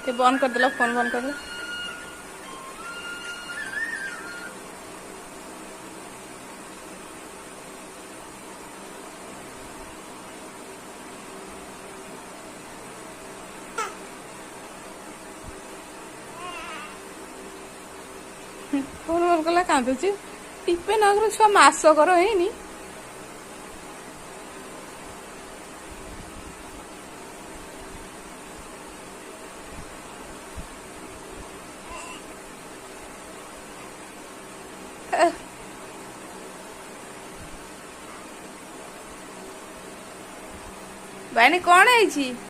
ते बंद कर देला फोन बंद कर दे। फोन बंद कला कांदुची टिपे नगर छुआ मासकर है भाई कौन है।